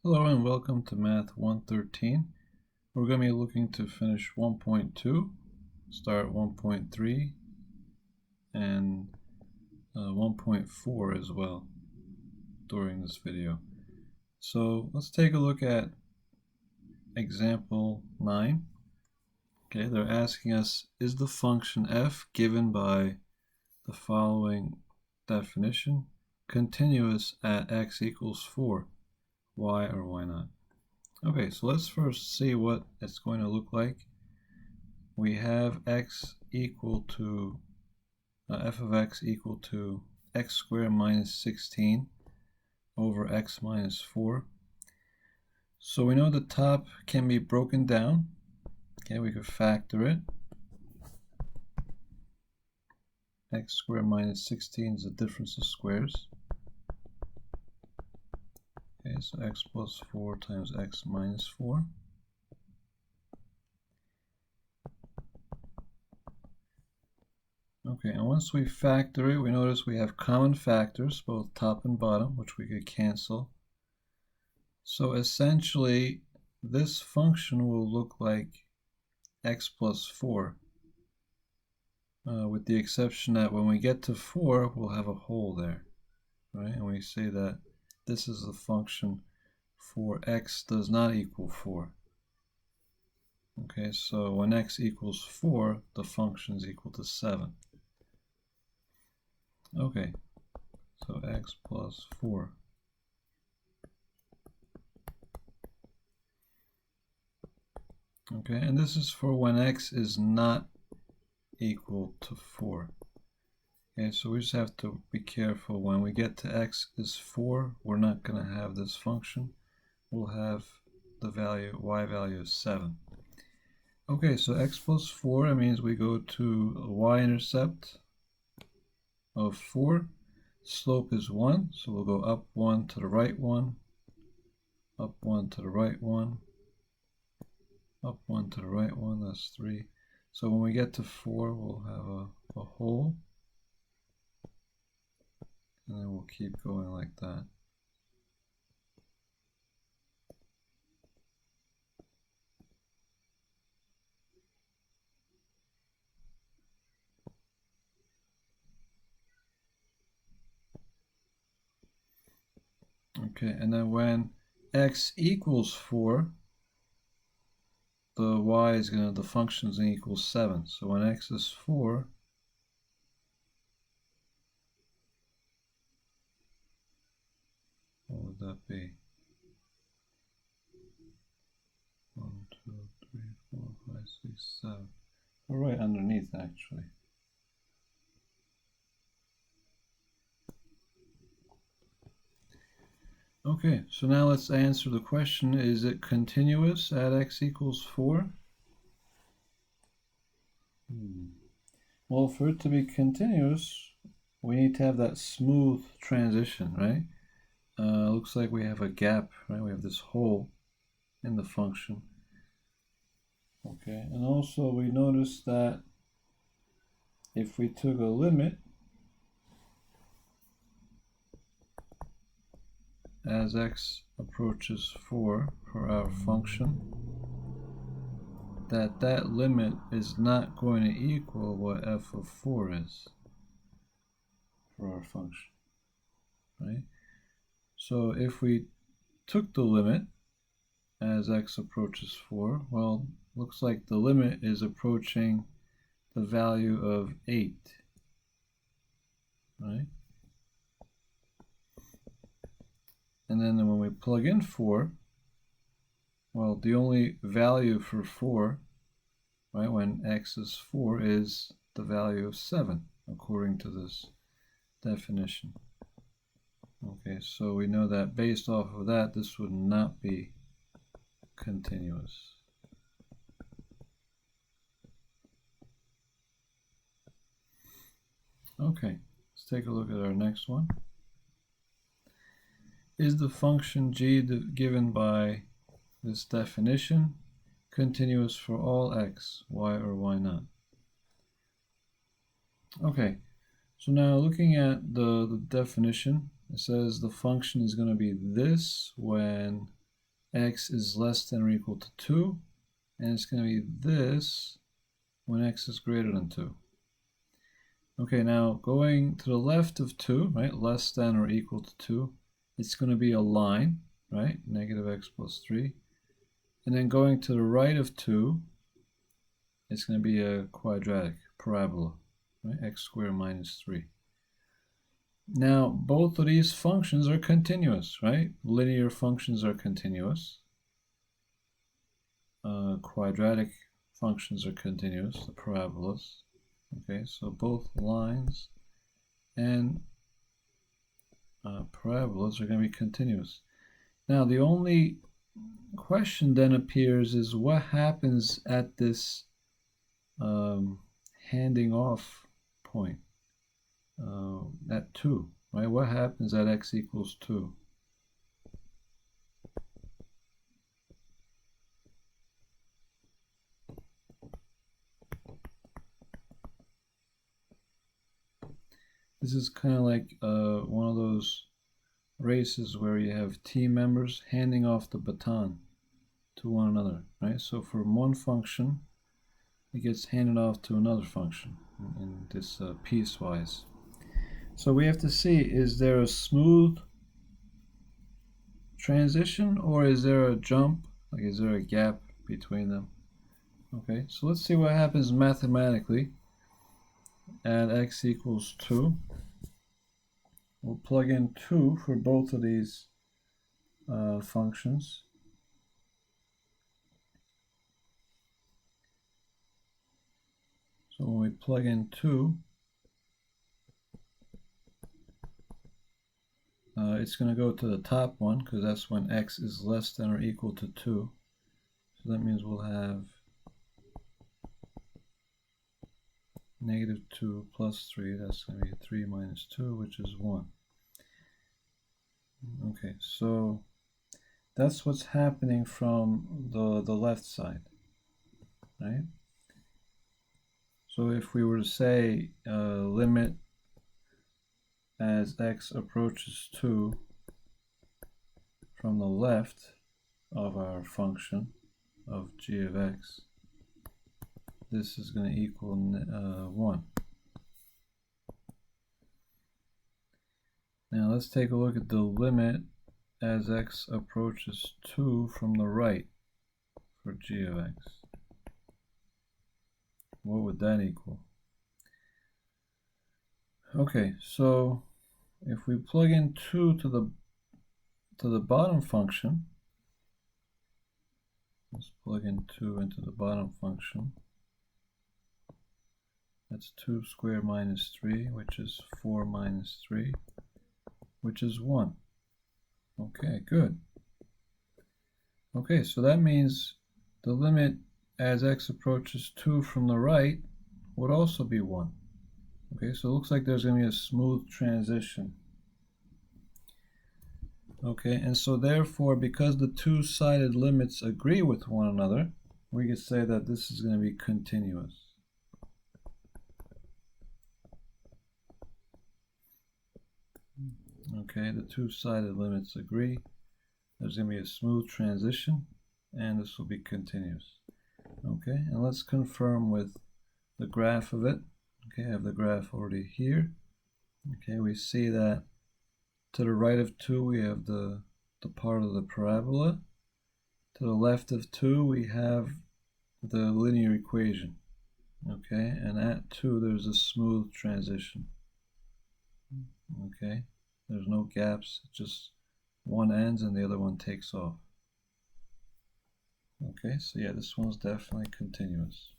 Hello and welcome to Math 113. We're going to be looking to finish 1.2, start 1.3, and 1.4 as well during this video. So let's take a look at example 9. Okay, they're asking us, is the function f given by the following definition continuous at x equals 4? Why or why not? Okay, so let's first see what it's going to look like. We have x equal to f of x equal to x squared minus 16 over x minus 4. So we know the top can be broken down. Okay, we could factor it. X squared minus 16 is the difference of squares. Okay, so x plus 4 times x minus 4. Okay, and once we factor it, we notice we have common factors, both top and bottom, which we could cancel. So essentially, this function will look like x plus 4, with the exception that when we get to 4, we'll have a hole there, right? And we say that this is the function for x does not equal 4. Okay, so when x equals 4, the function is equal to 7. Okay, so x plus 4. Okay, and this is for when x is not equal to 4. Okay, so we just have to be careful. When we get to x is 4, we're not going to have this function. We'll have the value, y value is 7. Okay, so x plus 4, that means we go to a y-intercept of 4. Slope is 1, so we'll go up 1 to the right 1, up 1 to the right 1, up 1 to the right 1, that's 3. So when we get to 4, we'll have a hole, and then we'll keep going like that. Okay, and then when x equals 4, the function is going to equal 7. So when x is 4, what would that be? 1, 2, 3, 4, 5, 6, 7. We're right underneath, actually. Okay, so now let's answer the question, is it continuous at x equals 4? Well, for it to be continuous, we need to have that smooth transition, right? Looks like we have a gap, right? We have this hole in the function. Okay, and also we notice that if we took a limit as x approaches 4 for our function, that limit is not going to equal what f of 4 is for our function, right? So if we took the limit as x approaches 4, well, looks like the limit is approaching the value of 8, right? And then when we plug in 4, well, the only value for 4, right, when x is 4, is the value of 7, according to this definition. Okay, so we know that based off of that, this would not be continuous. Okay, let's take a look at our next one. Is the function g given by this definition continuous for all x? Why or why not? Okay, so now looking at the definition, it says the function is going to be this when x is less than or equal to 2, and it's going to be this when x is greater than 2. Okay, now going to the left of 2, right, less than or equal to 2, it's going to be a line, right, negative x plus 3. And then going to the right of 2, it's going to be a quadratic parabola, right, x squared minus 3. Now, both of these functions are continuous, right? Linear functions are continuous. Quadratic functions are continuous, the parabolas. Okay, so both lines and parabolas are going to be continuous. Now, the only question then appears is what happens at this handing off point at 2, right? What happens at x equals 2? This is kind of like one of those races where you have team members handing off the baton to one another, right? So from one function, it gets handed off to another function in this piecewise. So we have to see, is there a smooth transition or is there a jump? Like, is there a gap between them? Okay, so let's see what happens mathematically at x equals 2. We'll plug in 2 for both of these functions. So when we plug in 2, it's going to go to the top one because that's when x is less than or equal to 2. So that means we'll have negative 2 plus 3. That's going to be 3 minus 2, which is 1. Okay, so that's what's happening from the left side, right? So if we were to say limit as x approaches 2 from the left of our function of g of x, this is going to equal 1. Now let's take a look at the limit as x approaches 2 from the right for g of x. What would that equal? Okay, so if we plug in 2 to the bottom function, let's plug in 2 into the bottom function. That's 2 squared minus 3, which is 4 minus 3, which is 1. Okay, good. Okay, so that means the limit as x approaches 2 from the right would also be 1. Okay, so it looks like there's going to be a smooth transition. Okay, and so therefore, because the two-sided limits agree with one another, we could say that this is going to be continuous. Okay, the two-sided limits agree. There's going to be a smooth transition, and this will be continuous. Okay, and let's confirm with the graph of it. Okay, I have the graph already here. Okay, we see that to the right of 2 we have the part of the parabola. To the left of 2 we have the linear equation. Okay, and at 2 there's a smooth transition. Okay, there's no gaps, just one ends and the other one takes off. Okay, so yeah, this one's definitely continuous.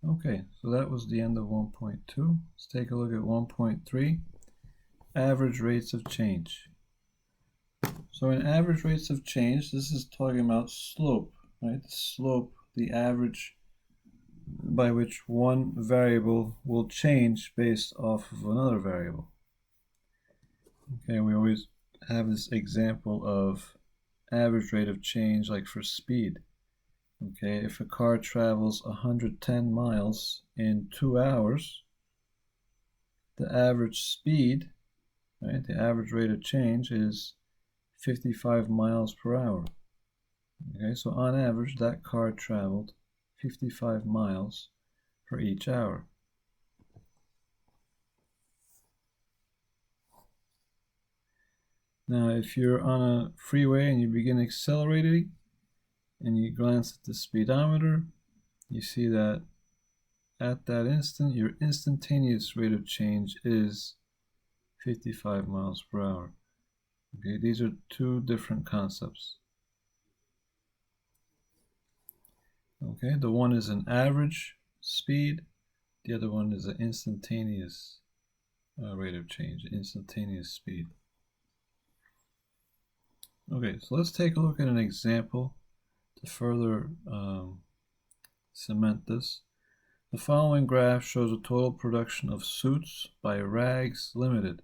Okay, so that was the end of 1.2. Let's take a look at 1.3, average rates of change. So in average rates of change, this is talking about slope, right? The slope, the average by which one variable will change based off of another variable. Okay, we always have this example of average rate of change like for speed. Okay, if a car travels 110 miles in 2 hours, the average speed right? The average rate of change is 55 miles per hour. Okay, so on average, that car traveled 55 miles for each hour. Now, if you're on a freeway and you begin accelerating and you glance at the speedometer, you see that at that instant, your instantaneous rate of change is 55 miles per hour. Okay, these are two different concepts. Okay, the one is an average speed, the other one is an instantaneous rate of change, instantaneous speed. Okay, so let's take a look at an example to further cement this. The following graph shows a total production of suits by Rags Limited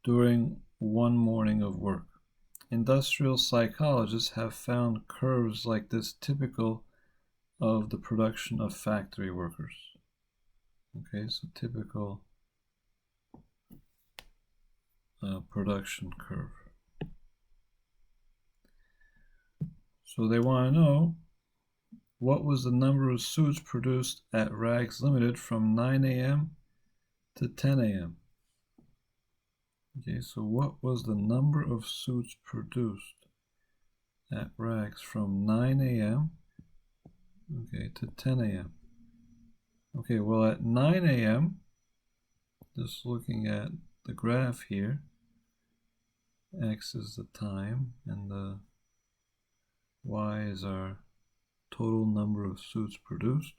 during one morning of work. Industrial psychologists have found curves like this typical of the production of factory workers. Okay, so typical production curve. So they want to know what was the number of suits produced at Rags Limited from 9 a.m. to 10 a.m. Okay, so what was the number of suits produced at Rags from 9 a.m. okay, to 10 a.m. Okay, well at 9 a.m., just looking at the graph here, X is the time and the Y is our total number of suits produced.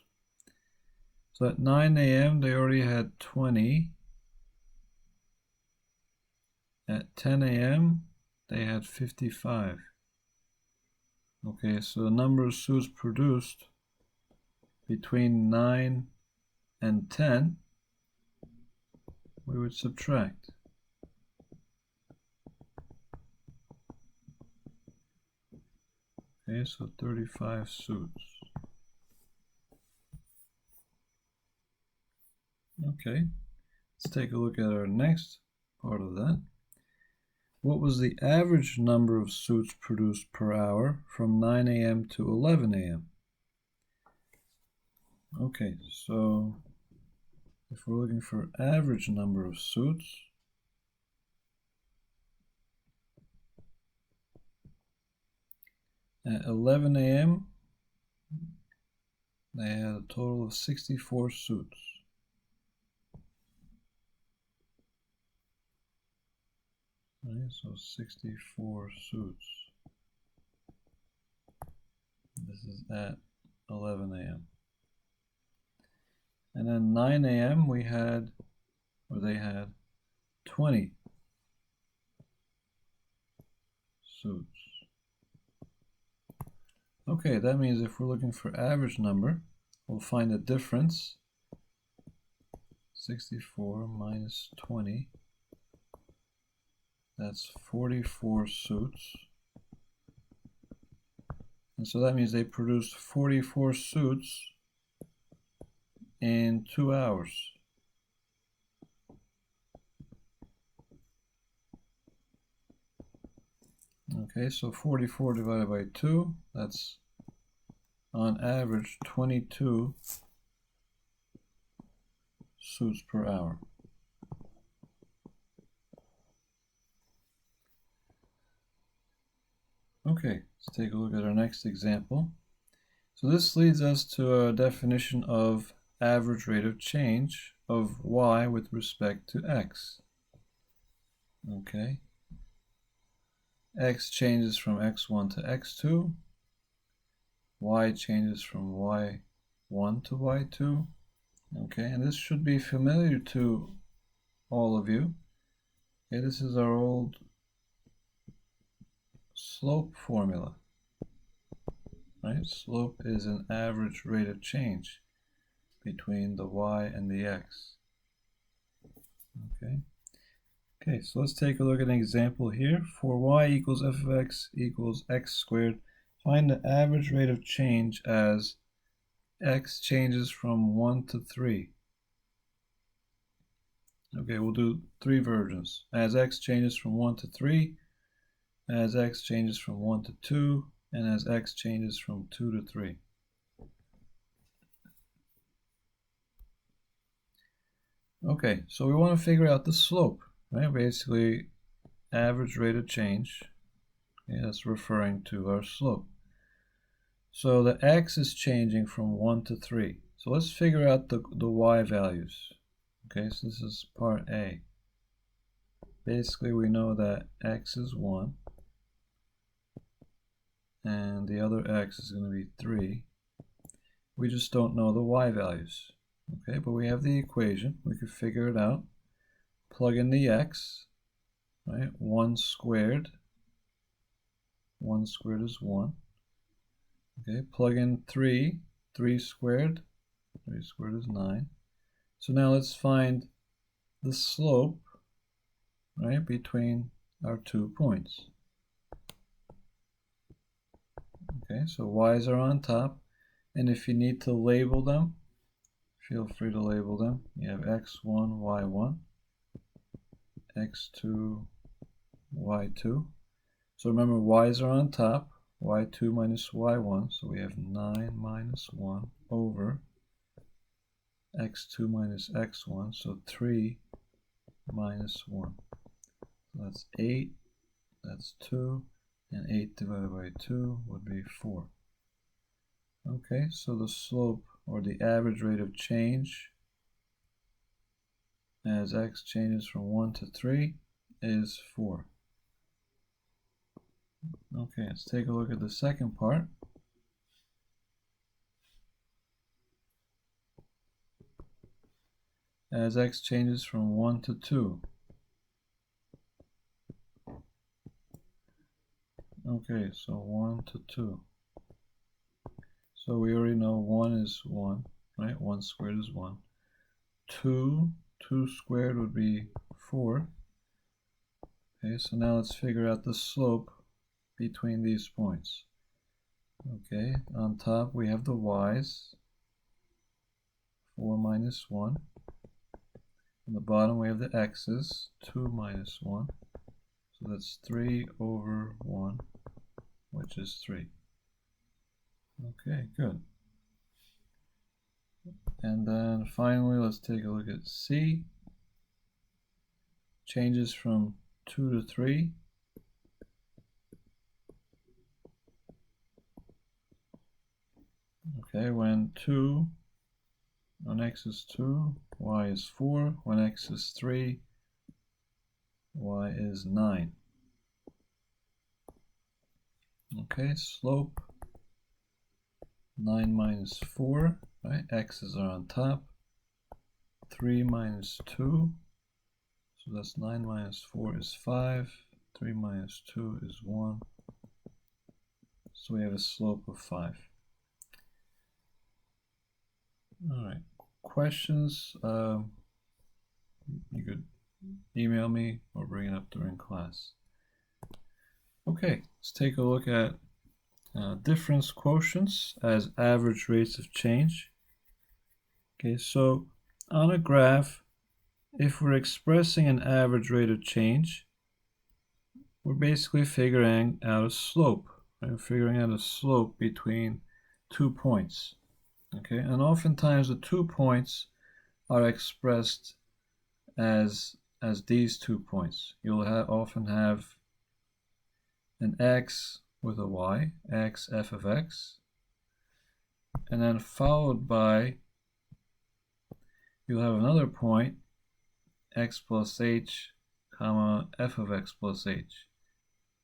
So at 9 a.m. they already had 20. At 10 a.m. they had 55. Okay, so the number of suits produced between 9 and 10, we would subtract. Okay, so 35 suits. Okay, let's take a look at our next part of that. What was the average number of suits produced per hour from 9 a.m. to 11 a.m.? Okay, so if we're looking for average number of suits, at 11 a.m. they had a total of 64 suits. Right, so 64 suits. This is at 11 a.m. And then 9 a.m. we had, or they had 20 suits. Okay, that means if we're looking for average number, we'll find the difference. 64 minus 20. That's 44 suits. And so that means they produced 44 suits in 2 hours. Okay, so 44 divided by 2, that's on average 22 suits per hour. Okay, let's take a look at our next example. So this leads us to a definition of average rate of change of y with respect to x. Okay. X changes from x1 to x2. Y changes from y1 to y2. Okay, and this should be familiar to all of you. Okay, this is our old slope formula. Right? Slope is an average rate of change between the y and the x. Okay. Okay, so let's take a look at an example here. For y equals f of x equals x squared, find the average rate of change as x changes from 1 to 3. Okay, we'll do 3 versions. As x changes from 1 to 3, as x changes from 1 to 2, and as x changes from 2 to 3. Okay, so we want to figure out the slope, right? Basically, average rate of change. Okay, that's referring to our slope. So the x is changing from 1 to 3. So let's figure out the y values. Okay, so this is part A. Basically, we know that x is 1, and the other x is going to be 3. We just don't know the y values. Okay, but we have the equation. We could figure it out. Plug in the x, right? 1 squared. 1 squared is 1. Okay, plug in 3. 3 squared. 3 squared is 9. So now let's find the slope, right, between our 2 points. Okay, so y's are on top, and if you need to label them, feel free to label them. You have x1, y1, x2, y2. So remember, y's are on top, y2 minus y1, so we have 9 minus 1 over x2 minus x1, so 3 minus 1. So that's 8, that's 2, and 8 divided by 2 would be 4. Okay, so the slope, or the average rate of change as x changes from 1 to 3 is 4. Okay, let's take a look at the second part. As x changes from 1 to 2. Okay, so 1 to 2. So we already know 1 is 1, right? 1 squared is 1. 2 squared would be 4. Okay, so now let's figure out the slope between these points. Okay, on top we have the y's, 4 minus 1. On the bottom we have the x's, 2 minus 1. So that's 3 over 1, which is 3. Okay, good. And then finally, let's take a look at C. Changes from 2 to 3. Okay, when x is 2, y is 4. When x is 3, y is 9. Okay, slope 9 minus 4, right? X's are on top. 3 minus 2, so that's 9 minus 4 is 5. 3 minus 2 is 1. So we have a slope of 5. Alright, questions? You could email me or bring it up during class. Okay, let's take a look at difference quotients as average rates of change. Okay, so on a graph, if we're expressing an average rate of change, we're basically figuring out a slope. Right? We're figuring out a slope between 2 points. Okay, and oftentimes the 2 points are expressed as these 2 points. You'll often have an x with a y, x f of x, and then followed by, you'll have another point, x plus h, comma, f of x plus h.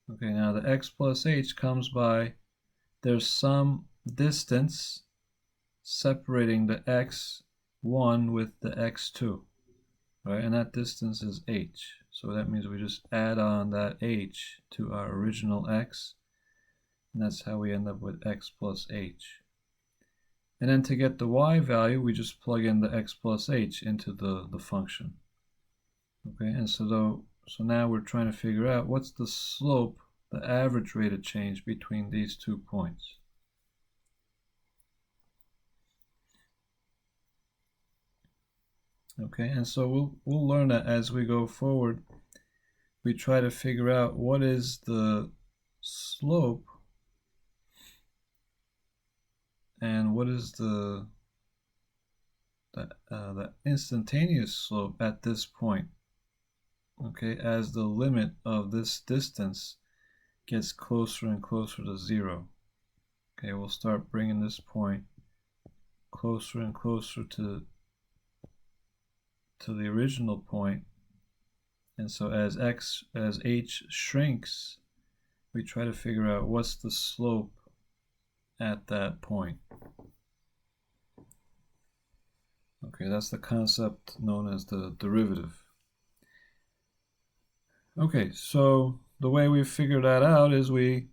Okay, now the x plus h comes by, there's some distance separating the x1 with the x2, right? And that distance is h. So that means we just add on that h to our original x, and that's how we end up with x plus h. And then to get the y value, we just plug in the x plus h into the function. Okay, and so now we're trying to figure out what's the slope, the average rate of change between these 2 points. Okay, and so we'll learn that as we go forward. We try to figure out what is the slope and what is the instantaneous slope at this point. Okay, as the limit of this distance gets closer and closer to 0. Okay, we'll start bringing this point closer and closer to the original point. And so as h shrinks, we try to figure out what's the slope at that point. Okay, that's the concept known as the derivative. Okay, so the way we figure that out is we,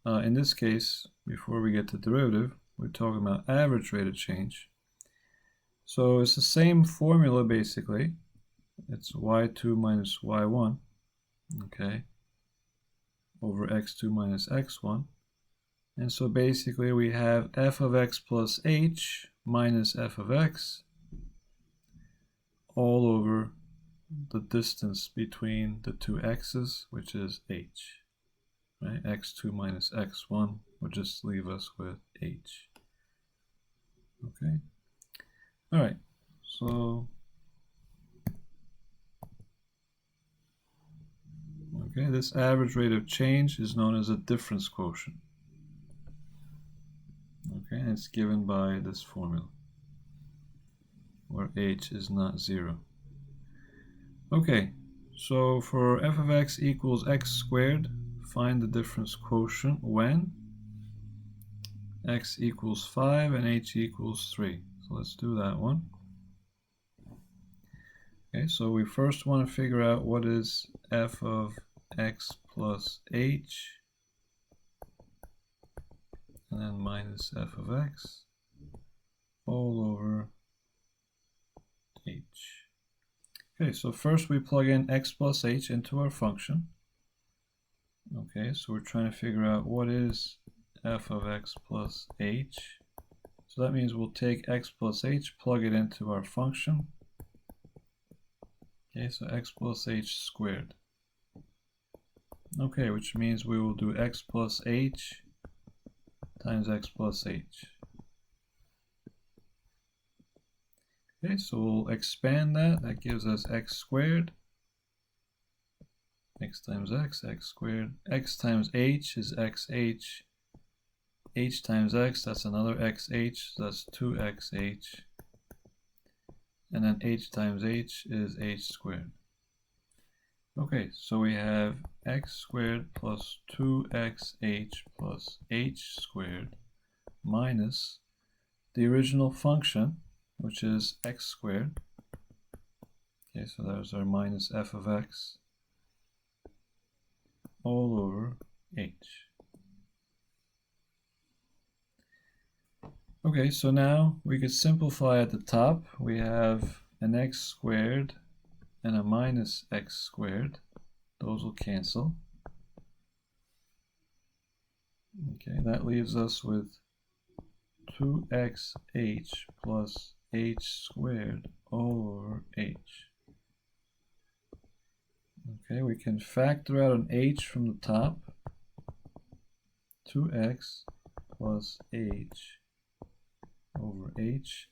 in this case, before we get to derivative, we're talking about average rate of change. So it's the same formula basically. It's y2 minus y1, okay, over x2 minus x1. And so basically we have f of x plus h minus f of x all over the distance between the two x's, which is h. Right? x2 minus x1 will just leave us with h. Okay. All right. So okay, this average rate of change is known as a difference quotient. Okay, and it's given by this formula, where h is not 0. Okay, so for f of x equals x squared, find the difference quotient when x equals 5 and h equals 3. So let's do that one. Okay, so we first want to figure out what is f of x plus h, and then minus f of x all over h. Okay, so first we plug in x plus h into our function. Okay, so we're trying to figure out what is f of x plus h. So that means we'll take x plus h, plug it into our function. Okay, so x plus h squared. Okay, which means we will do x plus h times x plus h. Okay, so we'll expand that. That gives us x squared. X times x squared. X times h is xh. H times x, that's another xh, so that's 2xh. And then h times h is h squared. Okay, so we have x squared plus 2xh plus h squared minus the original function, which is x squared. Okay, so there's our minus f of x all over h. Okay, so now we could simplify at the top. We have an x squared and a minus x squared. Those will cancel. Okay, that leaves us with 2xh plus h squared over h. Okay, we can factor out an h from the top. 2x plus h over h.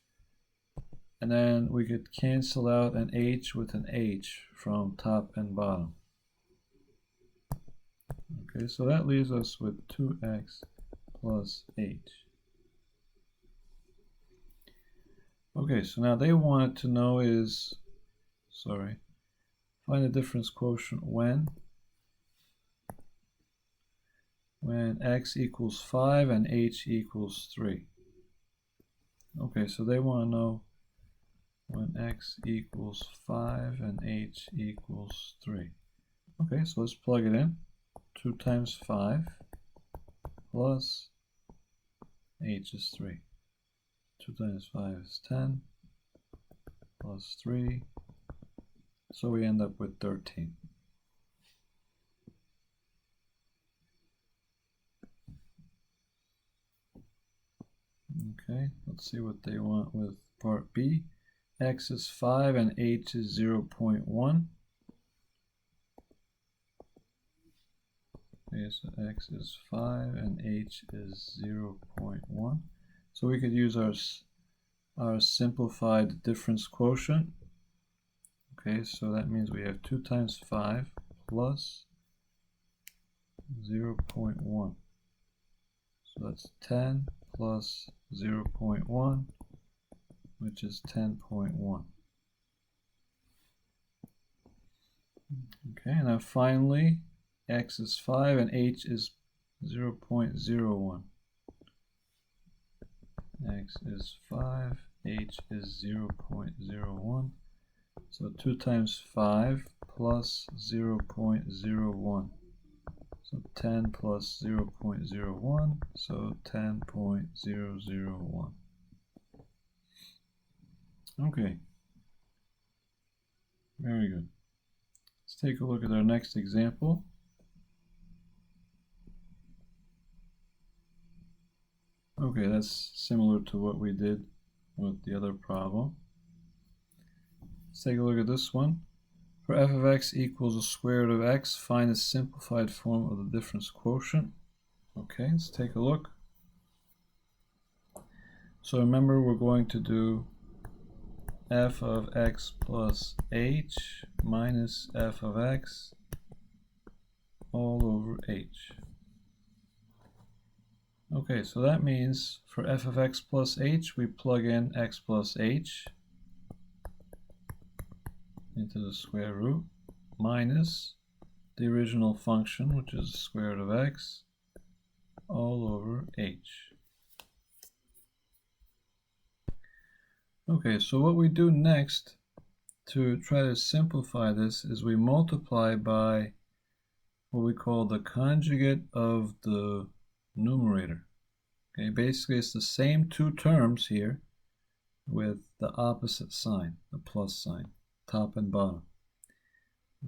And then we could cancel out an h with an h from top and bottom. Okay, so that leaves us with 2x plus h. Okay, so now they wanted to know is, find the difference quotient when x equals 5 and h equals 3. Okay, so they want to know when x equals 5 and h equals 3. Okay, so let's plug it in. 2 times 5 plus h is 3. 2 times 5 is 10 plus 3. So we end up with 13. Okay, let's see what they want with part B. x is 5 and h is 0.1. Okay, so x is 5 and h is 0.1. So we could use our simplified difference quotient. Okay, so that means we have 2 times 5 plus 0.1. So that's 10 plus 0.1, which is 10.1. Okay, and then finally, x is 5 and h is 0.01. X is 5, h is 0.01. So 2 times 5 plus 0.01. So 10 plus 0.01, so 10.001. Okay, very good. Let's take a look at our next example. Okay, that's similar to what we did with the other problem. Let's take a look at this one. For f of x equals the square root of x, find the simplified form of the difference quotient. Okay, let's take a look. So remember, we're going to do f of x plus h minus f of x all over h. Okay, so that means for f of x plus h, we plug in x plus h into the square root minus the original function, which is the square root of x, all over h. Okay, so what we do next to try to simplify this is we multiply by what we call the conjugate of the numerator. Okay, basically it's the same two terms here with the opposite sign, the plus sign, top and bottom.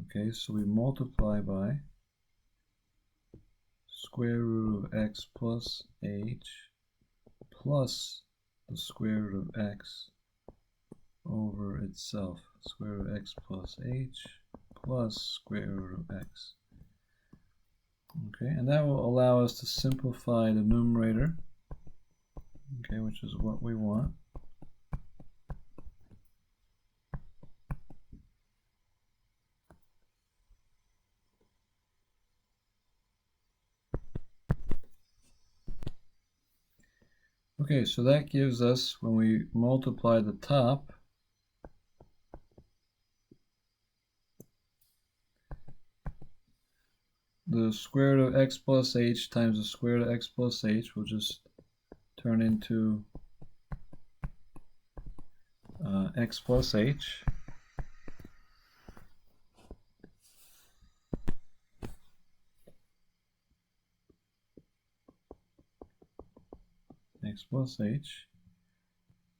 Okay, so we multiply by square root of x plus h plus the square root of x over itself, square root of x plus h plus square root of x. Okay, and that will allow us to simplify the numerator, okay, which is what we want. Okay, so that gives us, when we multiply the top, the square root of x plus h times the square root of x plus h will just turn into x plus h. X plus h.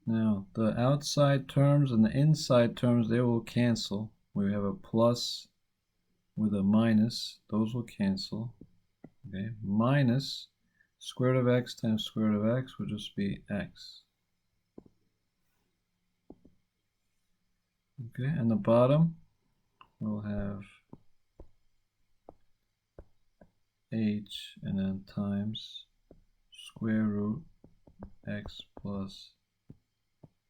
Now, the outside terms and the inside terms, they will cancel. We have a plus with a minus. Those will cancel. Okay, minus square root of x times square root of x will just be x. Okay, and the bottom we'll have h and then times square root x plus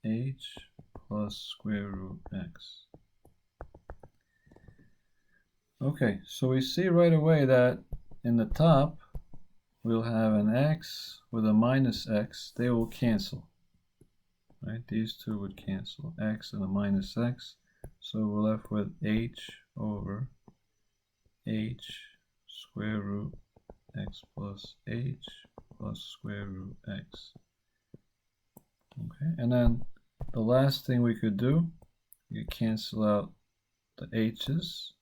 h plus square root x. Okay, so we see right away that in the top we'll have an x with a minus x. They will cancel. Right, these two would cancel, x and a minus x. So we're left with h over h square root x plus h plus square root x. Okay, and then the last thing we could do, you cancel out the h's.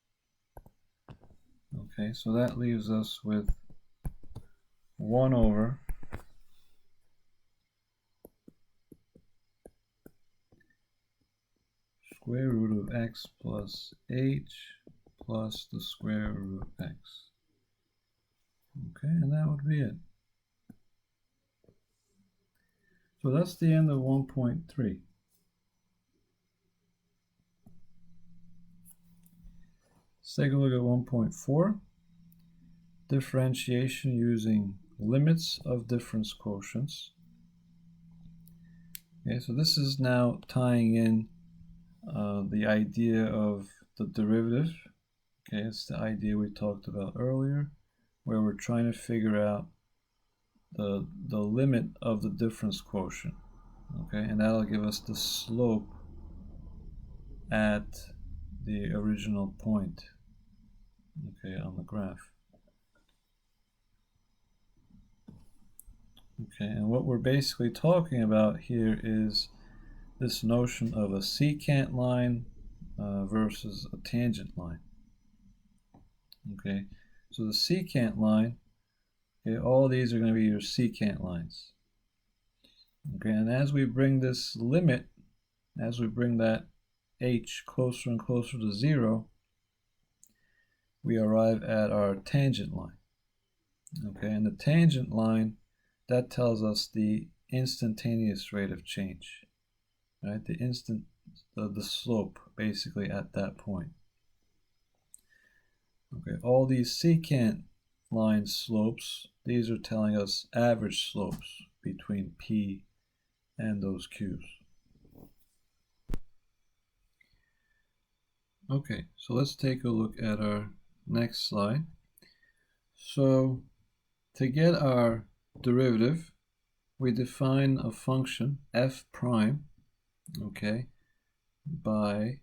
Okay, so that leaves us with 1 over square root of x plus h plus the square root of x. Okay, and that would be it. So that's the end of 1.3. Let's take a look at 1.4. Differentiation using limits of difference quotients. Okay, so this is now tying in the idea of the derivative. Okay, it's the idea we talked about earlier, where we're trying to figure out the limit of the difference quotient. Okay, and that'll give us the slope at the original point, okay, on the graph. Okay, and what we're basically talking about here is this notion of a secant line versus a tangent line. Okay, so the secant line, okay, all these are going to be your secant lines. Okay, and as we bring this limit, as we bring that h closer and closer to 0, we arrive at our tangent line. Okay, and the tangent line, that tells us the instantaneous rate of change, right? The slope basically at that point. Okay, all these secant line slopes, these are telling us average slopes between P and those Q's. Okay, so let's take a look at our next slide. So to get our derivative, we define a function f prime, okay, by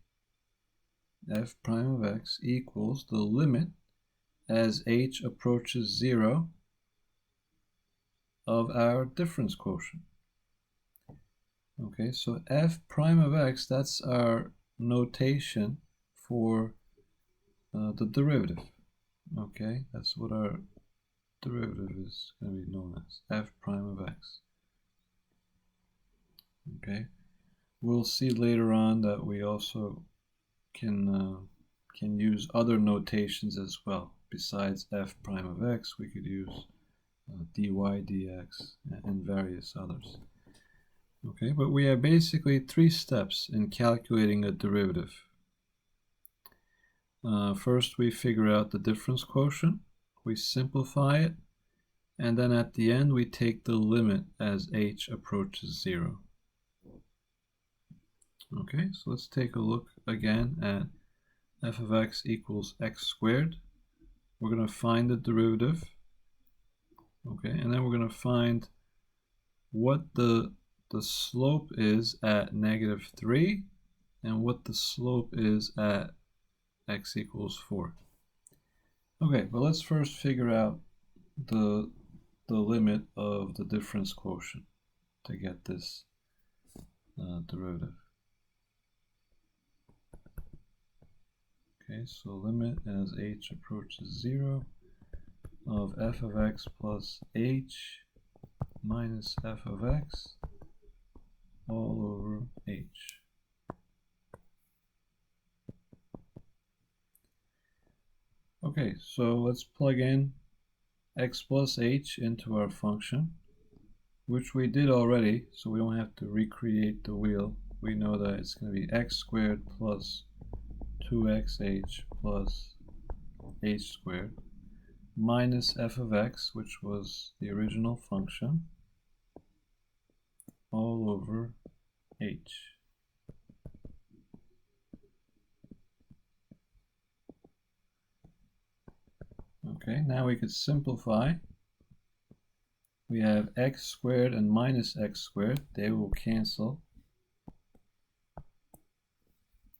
f prime of x equals the limit as h approaches 0 of our difference quotient. Okay, so f prime of x, that's our notation for the derivative. Okay, that's what our derivative is going to be known as, f prime of x. Okay, we'll see later on that we also can use other notations as well. Besides f prime of x, we could use dy dx and various others. Okay, but we have basically 3 steps in calculating a derivative. First, we figure out the difference quotient, we simplify it, and then at the end we take the limit as h approaches 0. Okay, so let's take a look again at f of x equals x squared. We're going to find the derivative, okay, and then we're going to find what the slope is at -3 and what the slope is at x equals 4. Okay, but let's first figure out the limit of the difference quotient to get this derivative. Okay, so limit as h approaches 0 of f of x plus h minus f of x all over h. Okay, so let's plug in x plus h into our function, which we did already, so we don't have to recreate the wheel. We know that it's going to be x squared plus 2xh plus h squared minus f of x, which was the original function, all over h. Okay, now we could simplify. We have x squared and minus x squared. They will cancel.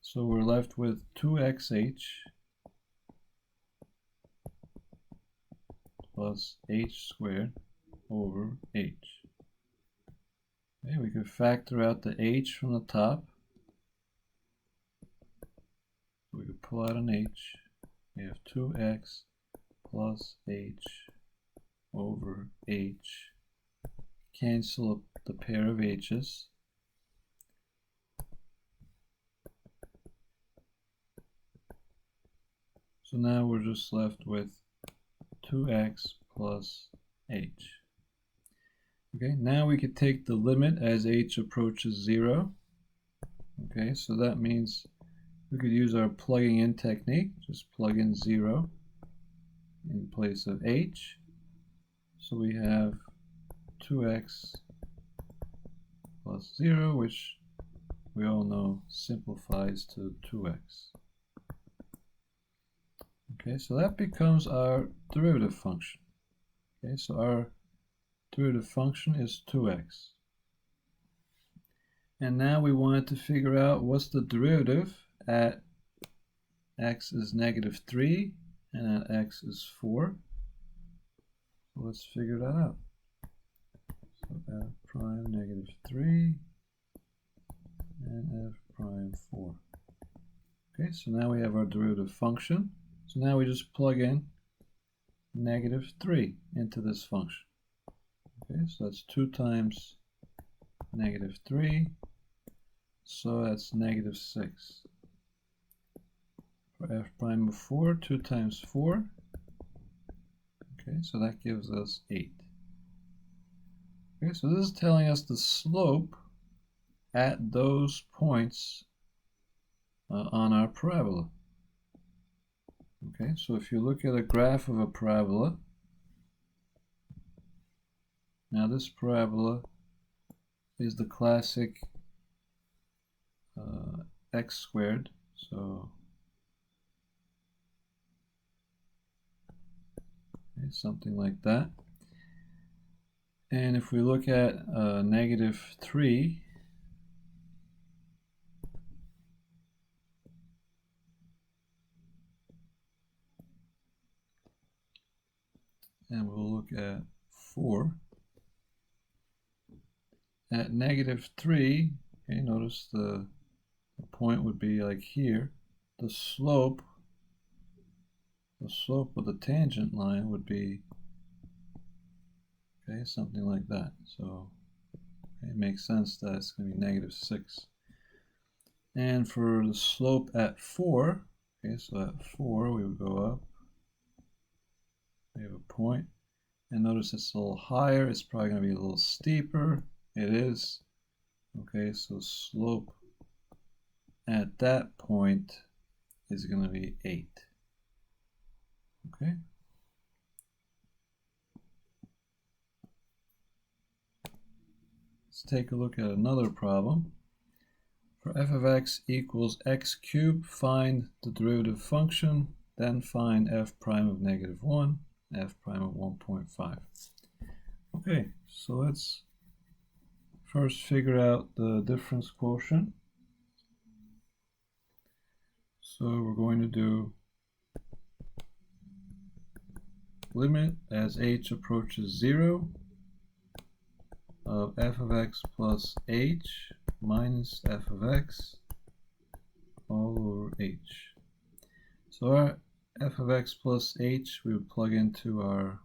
So we're left with 2xh plus h squared over h. Okay, we could factor out the h from the top. We could pull out an h. We have 2x plus h over h. Cancel the pair of h's. So now we're just left with 2x plus h. Okay, now we could take the limit as h approaches 0. Okay, so that means We could use our plugging in technique. Just plug in 0 in place of h. So we have 2x plus 0, which we all know simplifies to 2x. Okay, so that becomes our derivative function. Okay, so our derivative function is 2x. And now we wanted to figure out what's the derivative at x is -3 and at x is 4. So let's figure that out. So f prime -3 and f prime 4. Okay, so now we have our derivative function. So now we just plug in -3 into this function. Okay, so that's 2 times -3, so that's -6. For f prime of 4, 2 times 4. Okay, so that gives us 8. Okay, so this is telling us the slope at those points on our parabola. Okay, so if you look at a graph of a parabola, now this parabola is the classic x squared, so okay, something like that. And if we look at -3, and we'll look at 4. At -3, okay, notice the point would be like here. The slope of the tangent line would be, okay, something like that. So okay, it makes sense that it's going to be -6. And for the slope at 4, okay, so at 4 we would go up. We have a point, and notice it's a little higher. It's probably going to be a little steeper. It is. Okay, so slope at that point is going to be 8. Okay. Let's take a look at another problem. For f of x equals x cubed, find the derivative function, then find f prime of -1, f prime of 1.5. Okay, so let's first figure out the difference quotient. So we're going to do limit as h approaches 0 of f of x plus h minus f of x all over h. So our f of x plus h we would plug into our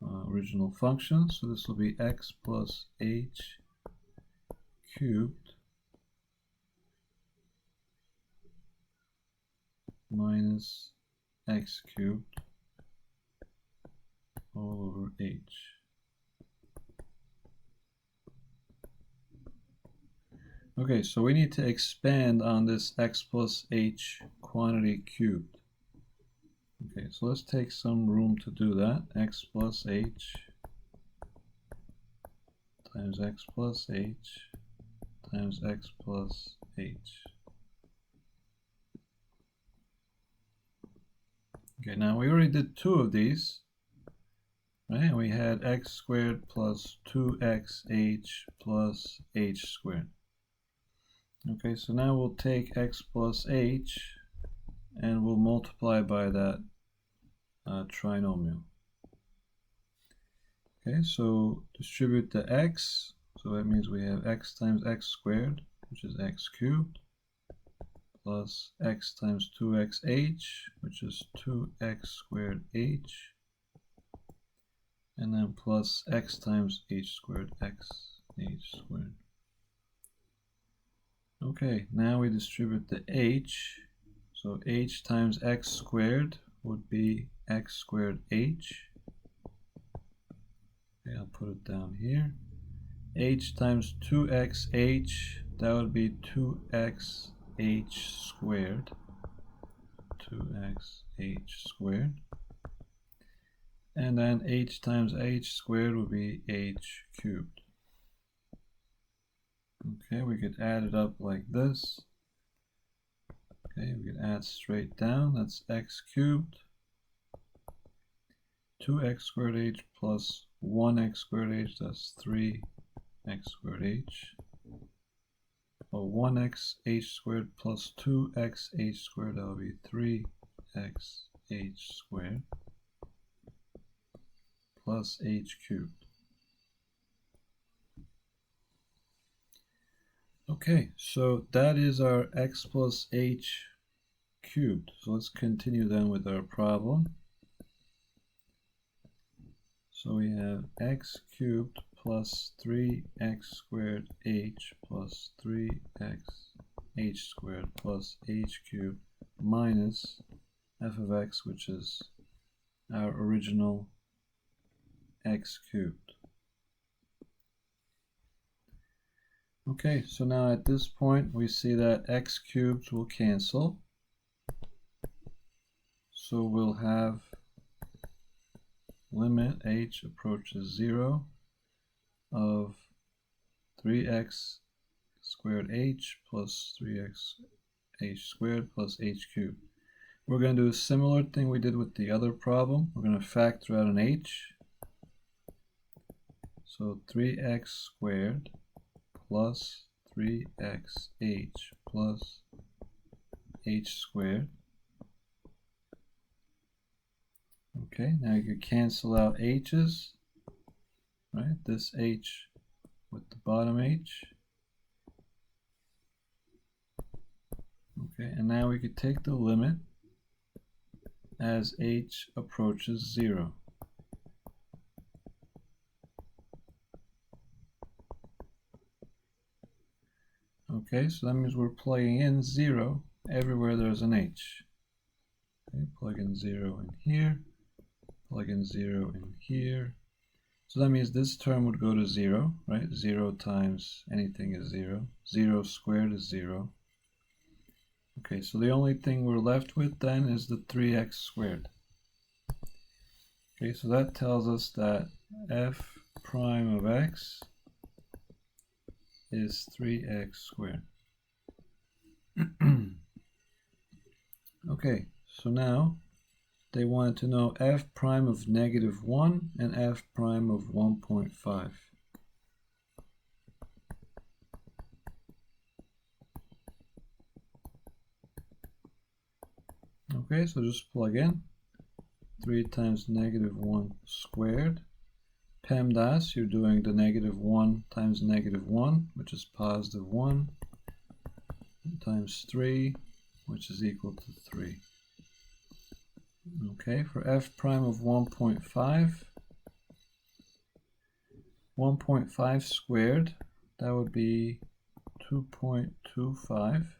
original function. So this will be x plus h cubed minus x cubed all over h. Okay, so we need to expand on this x plus h quantity cubed. Okay, so let's take some room to do that. X plus h times x plus h times x plus h. Okay, now we already did 2 of these, right? We had x squared plus 2xh plus h squared. Okay, so now we'll take x plus h and we'll multiply by that trinomial. Okay, so distribute the x, so that means we have x times x squared, which is x cubed, plus x times 2xh, which is 2x squared h, and then plus x times h squared x h squared. Okay, now we distribute the h, so h times x squared would be x squared h. Okay, I'll put it down here. H times 2xh, that would be 2x h squared, 2x h squared, and then h times h squared would be h cubed. Okay, we could add it up like this. Okay, we could add straight down, that's x cubed, 2x squared h plus 1x squared h, that's 3x squared h. Well, 1x h squared plus 2x h squared, that would be 3x h squared plus h cubed. Okay, so that is our x plus h cubed. So let's continue then with our problem. So we have x cubed plus 3x squared h plus 3x h squared plus h cubed minus f of x, which is our original x cubed. Okay, so now at this point we see that x cubes will cancel. So we'll have limit h approaches 0 of 3x squared h plus 3x h squared plus h cubed. We're going to do a similar thing we did with the other problem. We're going to factor out an h. So 3x squared plus 3xh plus h squared. Okay, now you can cancel out h's, right? This h with the bottom h. Okay, and now we could take the limit as h approaches 0. Okay, so that means we're plugging in 0 everywhere there's an h. Okay, plug in 0 in here, plug in 0 in here. So that means this term would go to 0, right? 0 times anything is 0. 0 squared is 0. Okay, so the only thing we're left with then is the 3x squared. Okay, so that tells us that f prime of x is 3x squared. Okay, so now they wanted to know f prime of -1 and f prime of 1.5. Okay, so just plug in 3 times -1 squared. PEMDAS, you're doing the -1 times -1, which is +1, times 3, which is equal to 3. Okay, for f prime of 1.5, 1.5 squared, that would be 2.25.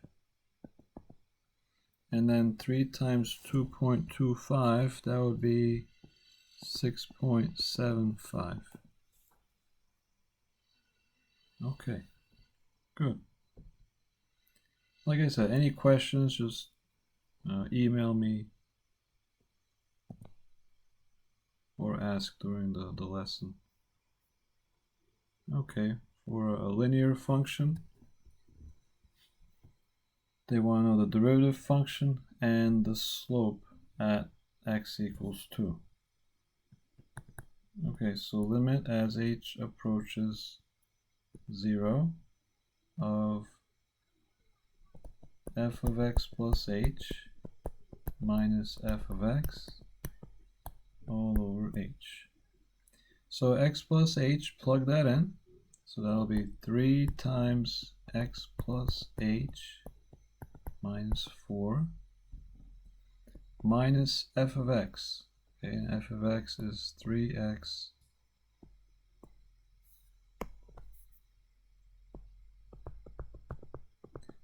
And then 3 times 2.25, that would be 6.75. Okay, good. Like I said, any questions, just email me or ask during the lesson. Okay, for a linear function, they want to know the derivative function and the slope at x equals 2. Okay, so limit as h approaches 0 of f of x plus h minus f of x all over h. So x plus h, plug that in. So that'll be 3 times x plus h minus 4 minus f of x. Okay, and f of x is 3x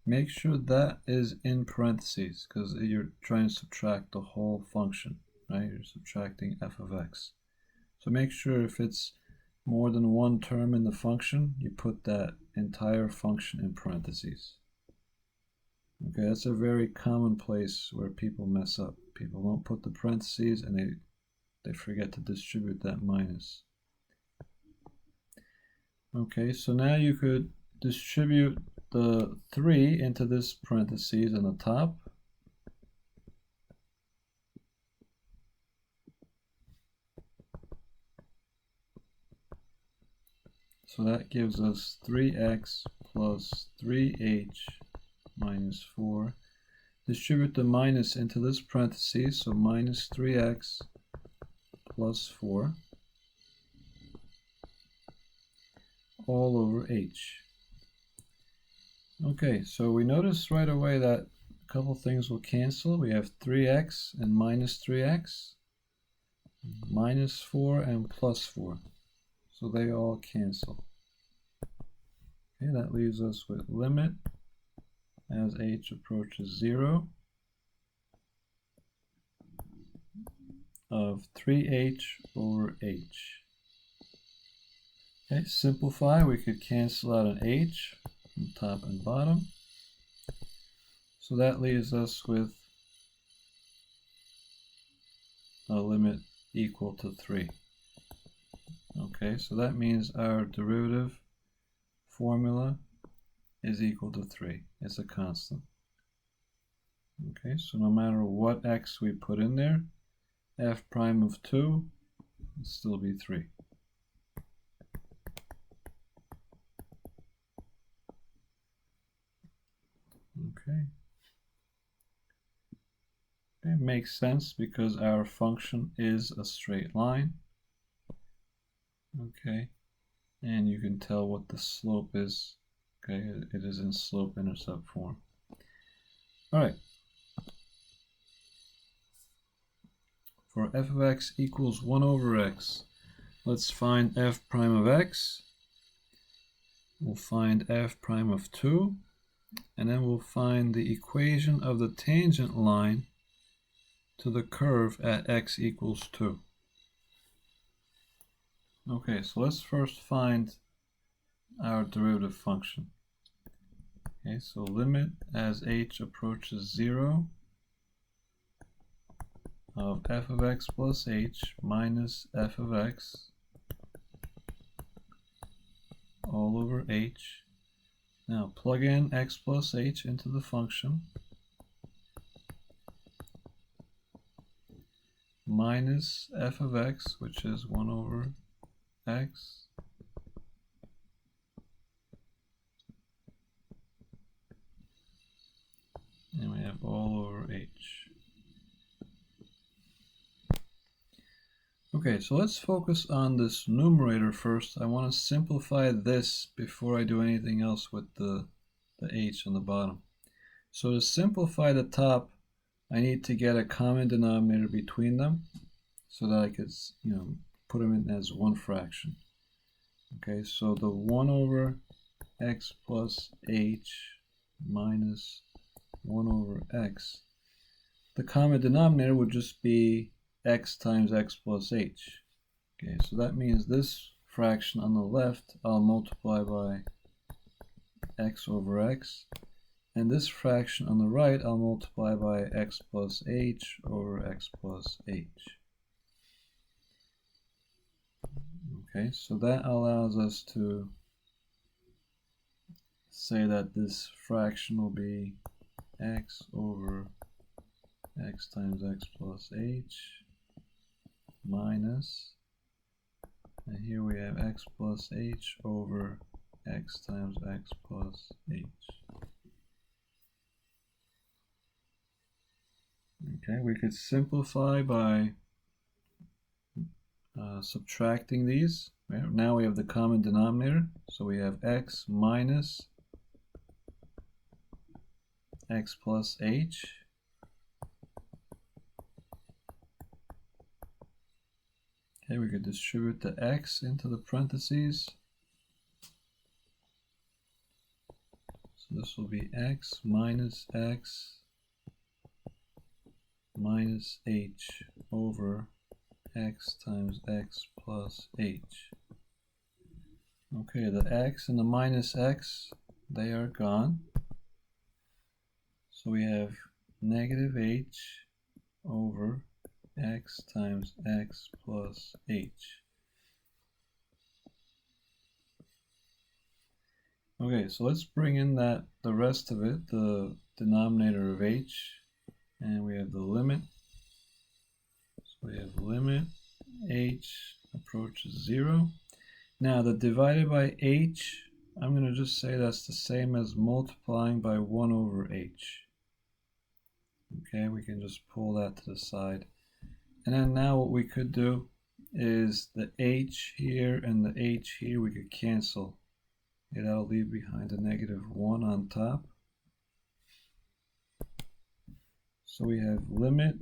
make sure that is in parentheses because you're trying to subtract the whole function, right? You're subtracting f of x. So make sure if it's more than one term in the function, you put that entire function in parentheses. Okay, that's a very common place where people mess up. People don't put the parentheses and they forget to distribute that minus. Okay, so now you could distribute the 3 into this parentheses on the top. So that gives us 3x plus 3h minus 4. Distribute the minus into this parentheses, so minus 3x plus 4 all over h. Okay, so we notice right away that a couple things will cancel. We have 3x and minus 3x, minus 4 and plus 4. So they all cancel. Okay, that leaves us with limit as h approaches 0 of 3h over h. Okay, simplify, we could cancel out an h from top and bottom. So that leaves us with a limit equal to 3. Okay, so that means our derivative formula is equal to 3. It's a constant. Okay, so no matter what x we put in there, f prime of 2 will still be 3. Okay. It makes sense because our function is a straight line. Okay, and you can tell what the slope is. Okay, it is in slope-intercept form. All right. For f of x equals 1 over x, let's find f prime of x. We'll find f prime of 2, and then we'll find the equation of the tangent line to the curve at x equals 2. Okay, so let's first find our derivative function. Okay, so limit as h approaches 0 of f of x plus h minus f of x all over h. Now plug in x plus h into the function. Minus f of x, which is 1 over x, and we have all over h. Okay, so let's focus on this numerator first. I want to simplify this before I do anything else with the h on the bottom. So to simplify the top, I need to get a common denominator between them so that I could, put them in as one fraction. Okay, so the 1 over x plus h minus 1 over x, the common denominator would just be x times x plus h. Okay, so that means this fraction on the left I'll multiply by x over x, and this fraction on the right I'll multiply by x plus h over x plus h. Okay, so that allows us to say that this fraction will be x over x times x plus h minus, and here we have x plus h over x times x plus h. Okay, we could simplify by subtracting these. Right? Now we have the common denominator, so we have x minus x plus h. Okay, we could distribute the x into the parentheses. So this will be x minus h over x times x plus h. Okay, the x and the minus x, they are gone. So we have negative h over x times x plus h. Okay, so let's bring in the rest of it, the denominator of h, and we have the limit. So we have limit h approaches 0. Now the divided by h, I'm going to just say that's the same as multiplying by 1 over h. Okay, we can just pull that to the side. And then now what we could do is the h here and the h here we could cancel. Okay, that'll leave behind a negative 1 on top. So we have limit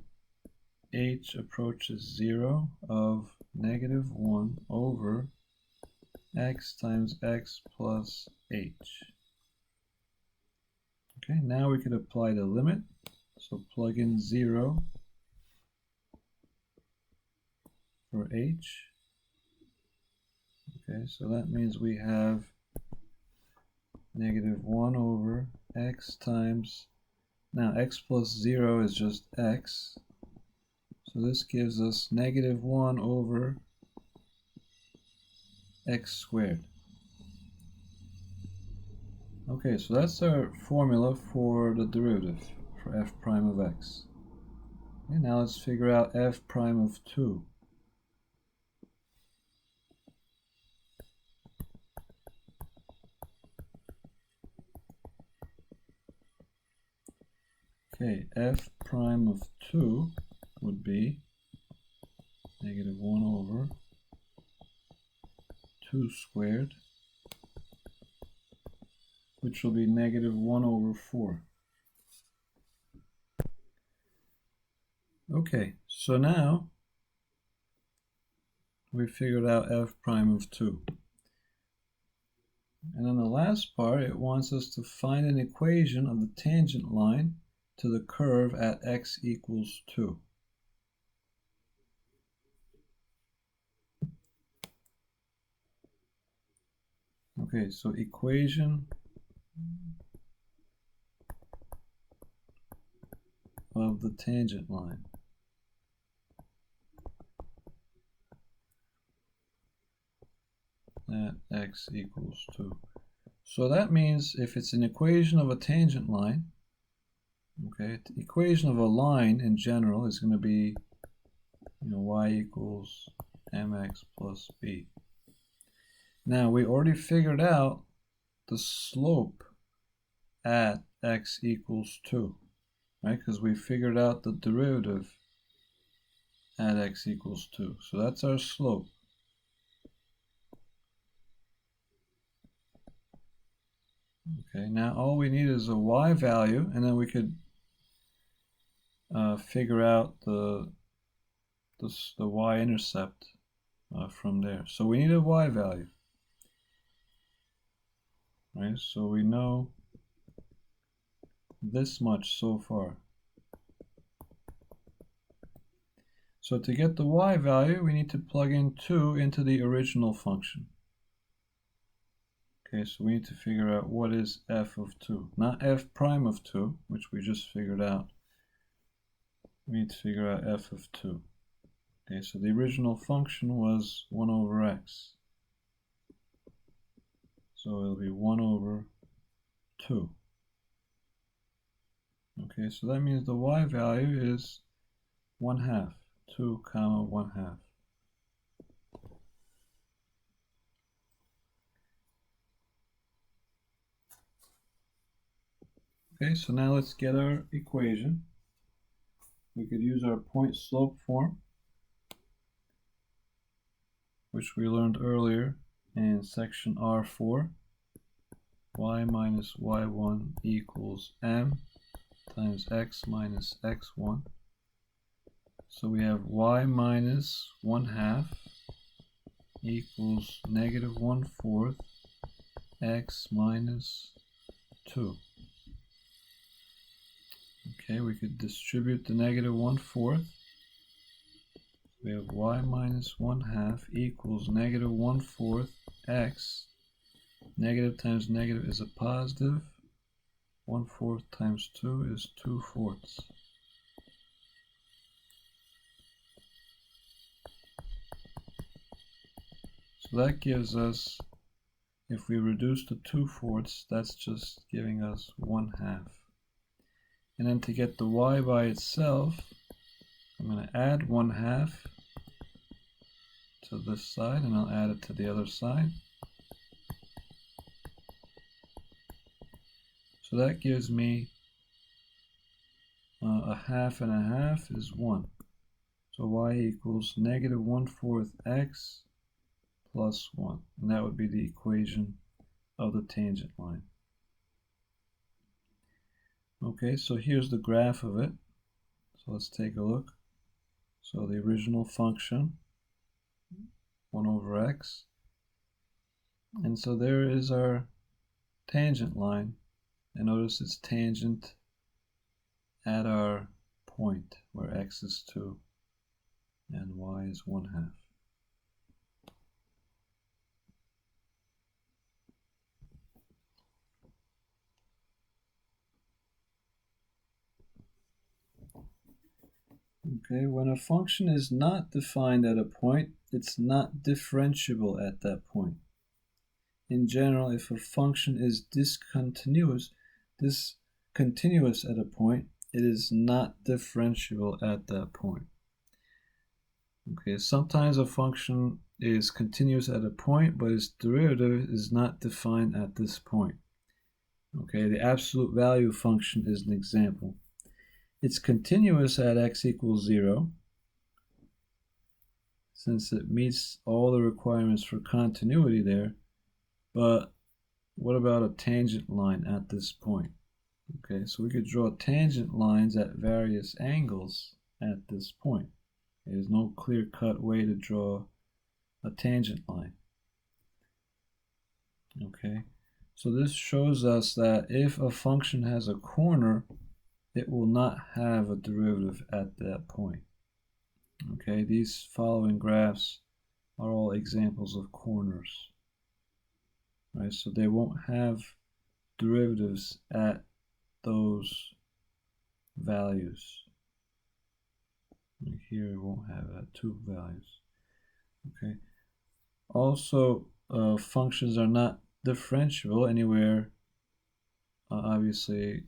h approaches 0 of negative 1 over x times x plus h. Okay, now we could apply the limit. So plug in 0 for h. Okay, so that means we have negative 1 over x times, now x plus 0 is just x. So this gives us negative 1 over x squared. Okay, so that's our formula for the derivative for f prime of x. Okay, now let's figure out f prime of 2. Okay, f prime of 2 would be negative 1 over 2 squared, which will be negative 1 over 4. Okay, so now we figured out f prime of 2. And on the last part, it wants us to find an equation of the tangent line to the curve at x equals 2. Okay, so equation of the tangent line. At x equals 2. So that means if it's an equation of a tangent line, okay, the equation of a line in general is going to be, y equals mx plus b. Now we already figured out the slope at x equals 2, right? Because we figured out the derivative at x equals 2. So that's our slope. Okay, now all we need is a y value, and then we could figure out the y-intercept from there. So we need a y value, right? So we know this much so far. So to get the y value, we need to plug in 2 into the original function. Okay, so we need to figure out what is f of 2. Not f prime of 2, which we just figured out. We need to figure out f of 2. Okay, so the original function was 1 over x. So it'll be 1 over 2. Okay, so that means the y value is 1/2. 2 comma 1/2. Okay, so now let's get our equation. We could use our point slope form, which we learned earlier in section R4. Y minus y1 equals m times x minus x1. So we have y minus 1/2 equals negative 1/4 x minus 2. Okay, we could distribute the negative 1/4. We have y minus 1/2 equals negative 1/4 x. Negative times negative is a positive. 1/4 times 2 is 2/4. So that gives us, if we reduce to 2/4, that's just giving us 1/2. And then to get the y by itself, I'm going to add 1/2 to this side, and I'll add it to the other side. So that gives me a half and a half is 1. So y equals -1/4 x plus 1. And that would be the equation of the tangent line. Okay, so here's the graph of it. So let's take a look. So the original function, 1/x. And so there is our tangent line. And notice it's tangent at our point where x is 2 and y is 1/2. Okay, when a function is not defined at a point, it's not differentiable at that point. In general, if a function is discontinuous at a point, it is not differentiable at that point. Okay, sometimes a function is continuous at a point, but its derivative is not defined at this point. Okay, the absolute value function is an example. It's continuous at x equals 0, since it meets all the requirements for continuity there. But what about a tangent line at this point? Okay, so we could draw tangent lines at various angles at this point. There's no clear-cut way to draw a tangent line. Okay, so this shows us that if a function has a corner, it will not have a derivative at that point. Okay, these following graphs are all examples of corners. Right, so they won't have derivatives at those values. Here it won't have at 2 values. Okay. Also, functions are not differentiable anywhere. Obviously,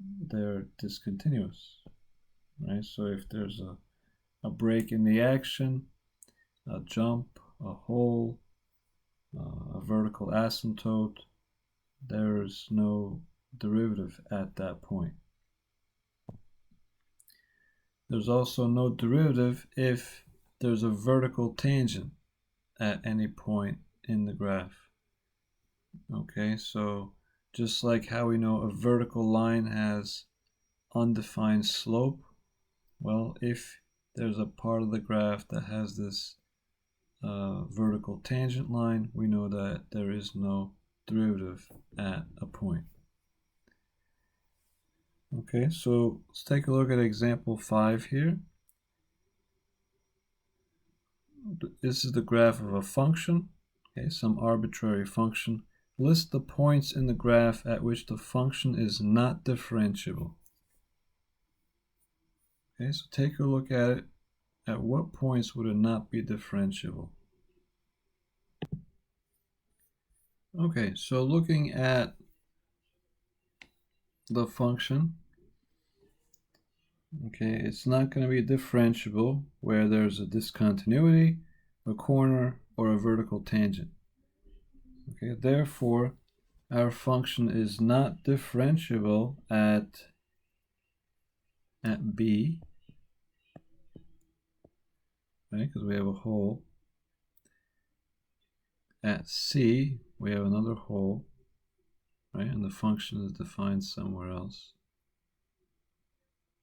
they're discontinuous. Right. So if there's a break in the action, a jump, a hole, a vertical asymptote, there is no derivative at that point. There's also no derivative if there's a vertical tangent at any point in the graph. Okay, so just like how we know a vertical line has undefined slope, well, if there's a part of the graph that has this vertical tangent line, we know that there is no derivative at a point. Okay, so let's take a look at example 5 here. This is the graph of a function, okay, some arbitrary function. List the points in the graph at which the function is not differentiable. Okay, so take a look at it. At what points would it not be differentiable? Okay, so looking at the function, okay, it's not going to be differentiable where there's a discontinuity, a corner, or a vertical tangent. Okay, therefore, our function is not differentiable at B, right, because we have a hole. At C, we have another hole, right, and the function is defined somewhere else.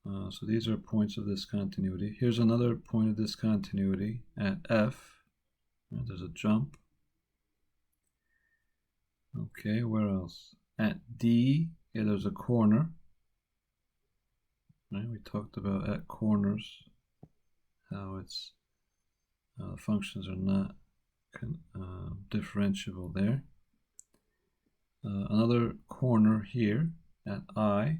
So these are points of discontinuity. Here's another point of discontinuity at F. Right, there's a jump. Okay, where else? At D, yeah, there's a corner. Right, we talked about at corners, how it's functions are not differentiable there. Another corner here at I.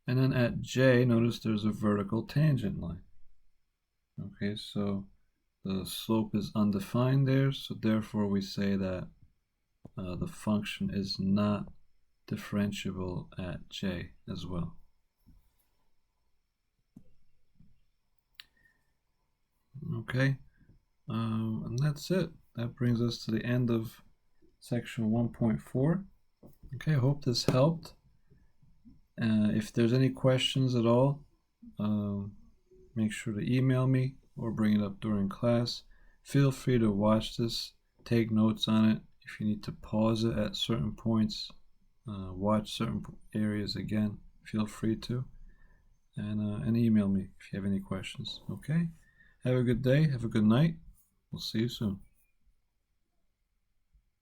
And then at J, notice there's a vertical tangent line. Okay, so the slope is undefined there, so therefore we say that the function is not differentiable at J as well. Okay, and that's it. That brings us to the end of section 1.4. Okay, I hope this helped. If there's any questions at all, make sure to email me or bring it up during class. Feel free to watch this, take notes on it. If you need to pause it at certain points, watch certain areas again, feel free to. And email me if you have any questions. Okay? Have a good day. Have a good night. We'll see you soon.